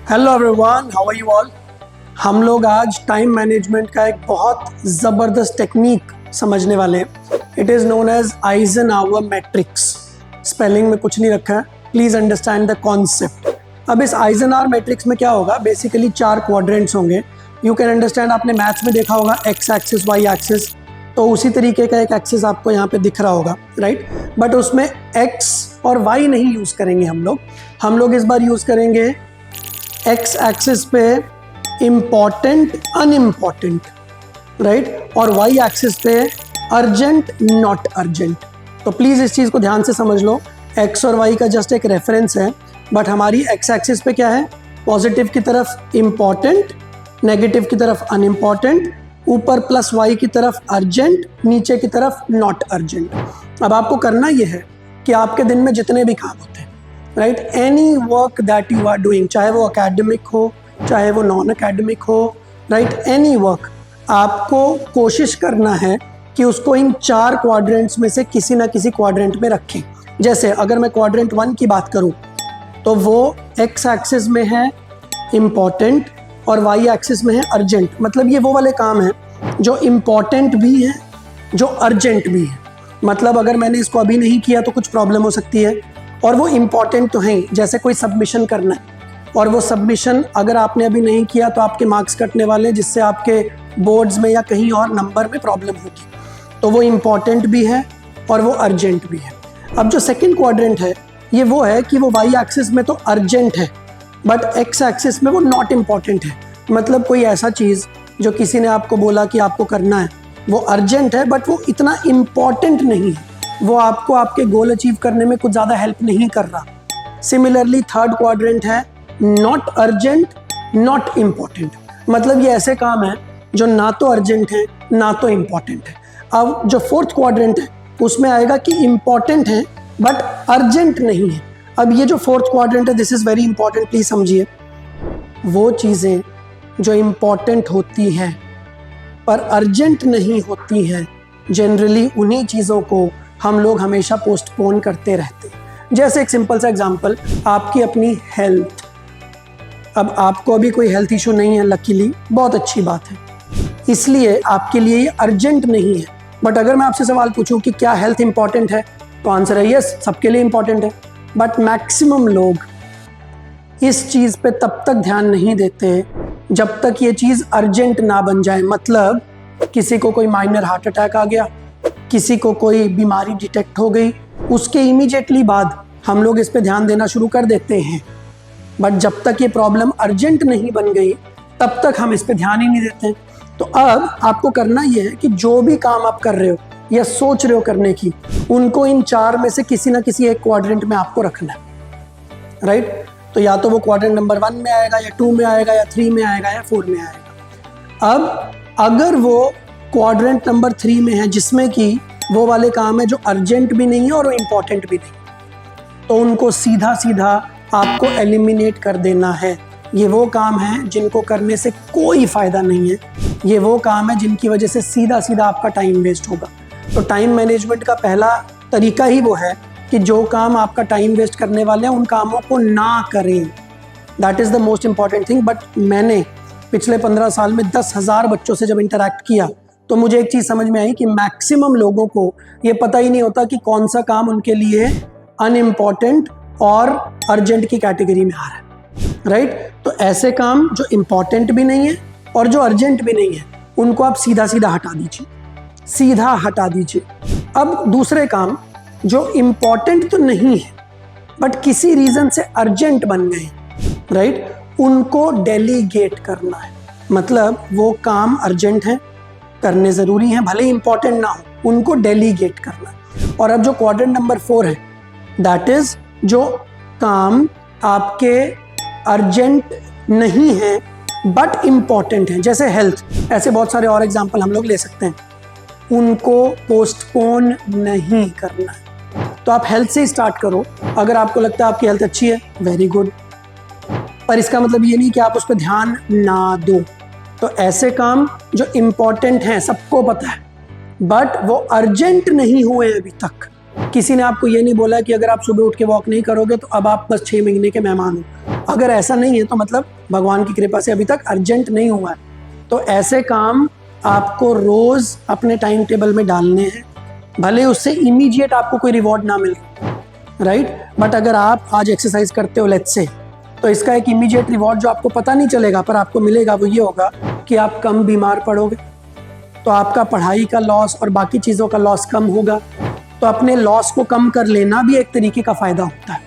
Hello everyone, how are you all. हम लोग आज टाइम मैनेजमेंट का एक बहुत ज़बरदस्त टेक्निक समझने वाले हैं। It is known as Eisenhower matrix. Spelling में कुछ नहीं रखा है, प्लीज़ अंडरस्टैंड द कॉन्सेप्ट। अब इस आइजनहावर मैट्रिक्स में क्या होगा, बेसिकली 4 क्वाड्रेंट्स होंगे। यू कैन अंडरस्टैंड, आपने मैथ्स में देखा होगा एक्स एक्सिस वाई एक्सिस, तो उसी तरीके का एक एक्सिस आपको यहाँ पे दिख रहा होगा, राइट। बट उसमें एक्स और वाई नहीं यूज़ करेंगे हम लोग इस बार यूज़ करेंगे एक्स एक्सिस पे इम्पॉर्टेंट अनइम्पॉर्टेंट, राइट, और वाई एक्सिस पे अर्जेंट नॉट अर्जेंट। तो प्लीज़ इस चीज़ को ध्यान से समझ लो, एक्स और वाई का जस्ट एक रेफरेंस है, बट हमारी एक्स एक्सिस पे क्या है, पॉजिटिव की तरफ इम्पॉर्टेंट, नेगेटिव की तरफ अनइम्पॉर्टेंट, ऊपर प्लस वाई की तरफ अर्जेंट, नीचे की तरफ नॉट अर्जेंट। अब आपको करना ये है कि आपके दिन में जितने भी काम होते हैं, right, any work that you are doing, चाहे वो एकेडमिक हो चाहे वो नॉन एकेडमिक हो, राइट, एनी वर्क, आपको कोशिश करना है कि उसको इन 4 क्वाड्रेंट्स में से किसी ना किसी क्वाड्रेंट में रखें। जैसे अगर मैं क्वाड्रेंट 1 की बात करूं तो वो एक्स एक्सिस में है इम्पॉर्टेंट और वाई एक्सिस में है अर्जेंट। मतलब ये वो वाले काम हैं जो इम्पॉर्टेंट भी हैं, जो अर्जेंट भी है। मतलब अगर मैंने इसको अभी नहीं किया तो कुछ प्रॉब्लम हो सकती है, और वो इम्पॉर्टेंट तो हैं। जैसे कोई सबमिशन करना है और वो सबमिशन अगर आपने अभी नहीं किया तो आपके मार्क्स कटने वाले हैं, जिससे आपके बोर्ड्स में या कहीं और नंबर में प्रॉब्लम होगी। तो वो इम्पॉर्टेंट भी है और वो अर्जेंट भी है। अब जो सेकंड क्वाड्रेंट है ये वो है कि वो वाई एक्सिस में तो अर्जेंट है बट एक्स एक्सिस में वो नॉट इम्पॉर्टेंट है। मतलब कोई ऐसा चीज़ जो किसी ने आपको बोला कि आपको करना है, वो अर्जेंट है बट वो इतना इम्पॉर्टेंट नहीं है, वो आपको आपके गोल अचीव करने में कुछ ज़्यादा हेल्प नहीं कर रहा। सिमिलरली थर्ड क्वाड्रेंट है नॉट अर्जेंट नॉट इम्पॉर्टेंट। मतलब ये ऐसे काम है जो ना तो अर्जेंट है ना तो इम्पॉर्टेंट है। अब जो फोर्थ क्वाड्रेंट है उसमें आएगा कि इम्पॉर्टेंट है बट अर्जेंट नहीं है। अब ये जो फोर्थ क्वाड्रेंट है, this is very important, please समझिए। वो चीज़ें जो इम्पॉर्टेंट होती हैं पर अर्जेंट नहीं होती हैं, जनरली उन्हीं चीज़ों को हम लोग हमेशा पोस्टपोन करते रहते हैं। जैसे एक सिंपल सा एग्जांपल, आपकी अपनी हेल्थ। अब आपको अभी कोई हेल्थ इशू नहीं है, लकीली, बहुत अच्छी बात है, इसलिए आपके लिए ये अर्जेंट नहीं है। बट अगर मैं आपसे सवाल पूछूं कि क्या हेल्थ इंपॉर्टेंट है, तो आंसर है यस, सबके लिए इंपॉर्टेंट है। बट मैक्सिमम लोग इस चीज़ पे तब तक ध्यान नहीं देते जब तक ये चीज़ अर्जेंट ना बन जाए। मतलब किसी को कोई माइनर हार्ट अटैक आ गया, किसी को कोई बीमारी डिटेक्ट हो गई, उसके इमीडिएटली बाद हम लोग इस पे ध्यान देना शुरू कर देते हैं। बट जब तक ये प्रॉब्लम अर्जेंट नहीं बन गई तब तक हम इस पे ध्यान ही नहीं देते। तो अब आपको करना ये है कि जो भी काम आप कर रहे हो या सोच रहे हो करने की, उनको इन 4 में से किसी ना किसी एक क्वाड्रेंट में आपको रखना है, राइट। तो या तो वो क्वाड्रेंट नंबर 1 में आएगा या 2 में आएगा या 3 में आएगा या 4 में आएगा। अब अगर वो क्वाड्रेंट नंबर 3 में है जिसमें कि वो वाले काम है जो अर्जेंट भी नहीं है और वो इम्पॉर्टेंट भी नहीं, तो उनको सीधा सीधा आपको एलिमिनेट कर देना है। ये वो काम है जिनको करने से कोई फ़ायदा नहीं है, ये वो काम है जिनकी वजह से सीधा सीधा आपका टाइम वेस्ट होगा। तो टाइम मैनेजमेंट का पहला तरीका ही वो है कि जो काम आपका टाइम वेस्ट करने वाले हैं उन कामों को ना करें। That is the most important thing. But मैंने पिछले 15 साल में 10,000 बच्चों से जब इंटरेक्ट किया तो मुझे एक चीज़ समझ में आई कि मैक्सिमम लोगों को ये पता ही नहीं होता कि कौन सा काम उनके लिए अनइम्पॉर्टेंट और अर्जेंट की कैटेगरी में आ रहा है, राइट। तो ऐसे काम जो इम्पॉर्टेंट भी नहीं है और जो अर्जेंट भी नहीं है, उनको आप सीधा सीधा हटा दीजिए, सीधा हटा दीजिए। अब दूसरे काम जो इम्पॉर्टेंट तो नहीं है बट किसी रीज़न से अर्जेंट बन गए, राइट, उनको डेलीगेट करना है। मतलब वो काम अर्जेंट है, करने ज़रूरी हैं, भले इंपॉर्टेंट ना हो, उनको डेलीगेट करना है। और अब जो क्वाड्रेंट नंबर 4 है, दैट इज़ जो काम आपके अर्जेंट नहीं है बट इम्पॉर्टेंट है, जैसे हेल्थ, ऐसे बहुत सारे और एग्जाम्पल हम लोग ले सकते हैं, उनको पोस्टपोन नहीं करना है। तो आप हेल्थ से ही स्टार्ट करो। अगर आपको लगता है आपकी हेल्थ अच्छी है, वेरी गुड, पर इसका मतलब ये नहीं कि आप उस पर ध्यान ना दो। तो ऐसे काम जो इम्पॉर्टेंट हैं, सबको पता है, बट वो अर्जेंट नहीं हुए अभी तक, किसी ने आपको ये नहीं बोला कि अगर आप सुबह उठ के वॉक नहीं करोगे तो अब आप बस 6 महीने के मेहमान हो, अगर ऐसा नहीं है तो मतलब भगवान की कृपा से अभी तक अर्जेंट नहीं हुआ है। तो ऐसे काम आपको रोज अपने टाइम टेबल में डालने हैं, भले उससे इमीडिएट आपको कोई रिवॉर्ड ना मिले, राइट। बट अगर आप आज एक्सरसाइज करते हो लेट्स से, तो इसका एक इमीडिएट रिवॉर्ड जो आपको पता नहीं चलेगा पर आपको मिलेगा वो ये होगा कि आप कम बीमार पड़ोगे, तो आपका पढ़ाई का लॉस और बाकी चीज़ों का लॉस कम होगा। तो अपने लॉस को कम कर लेना भी एक तरीके का फ़ायदा होता है।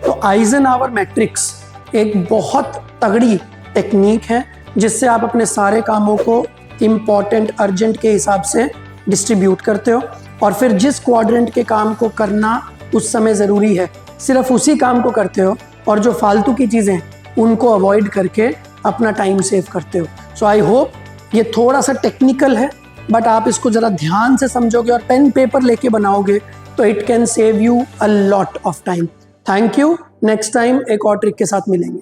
तो आइजनहावर मैट्रिक्स एक बहुत तगड़ी टेक्निक है जिससे आप अपने सारे कामों को इम्पॉर्टेंट अर्जेंट के हिसाब से डिस्ट्रीब्यूट करते हो, और फिर जिस क्वाड्रेंट के काम को करना उस समय ज़रूरी है सिर्फ उसी काम को करते हो, और जो फालतू की चीज़ें उनको अवॉइड करके अपना टाइम सेव करते हो। सो आई होप ये थोड़ा सा टेक्निकल है, बट आप इसको ज़रा ध्यान से समझोगे और पेन पेपर लेके बनाओगे तो it can save you a lot of time. Thank you. Next time एक और ट्रिक के साथ मिलेंगे।